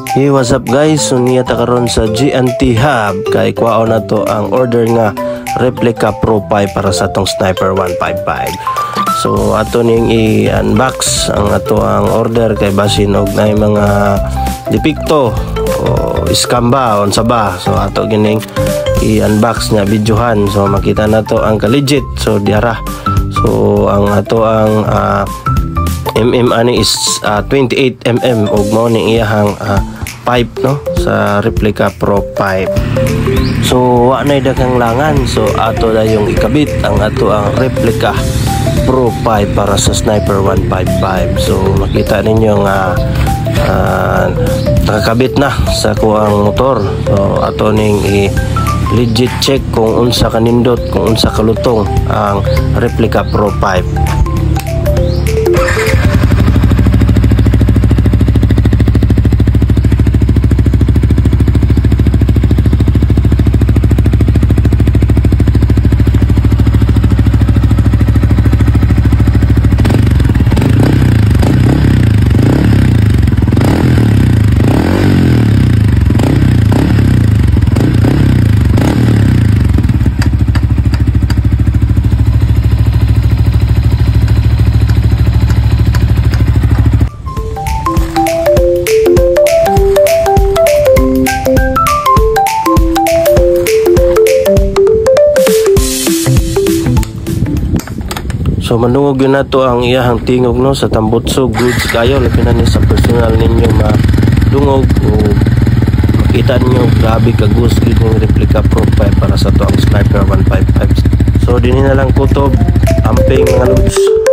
Hey, what's up guys? So niya ta karon sa G&T Hub kay kuwao na to ang order nga replica Pro 5 para sa tong Sniper 155. So ato ning i-unbox ang ato ang order kay basin og nay mga depekto o iskamba unsa ba. So ato gining i-unbox nga videohan so makita na to ang ka-legit. So diara. So ang ato ang ani is 28mm ug mao ning iyahang pipe no sa replica Pro 5. So wa nay daghang langan, so ato na yung ikabit ang ato ang replica Pro 5 para sa Sniper 155. So makita ninyo nga nakakabit na sa kuang motor. So ato ning legit check kung unsa kanindot, kung unsa kalutong ang replica Pro 5. So manungog yun na to ang iyahang tingog no sa tambutso goods kayo labi na ni sa personal ninyo madungog o makita ninyo grabe kagus yung replica Pro 5 para sa to ang Sniper 155. So din na lang kutob amping mga loads.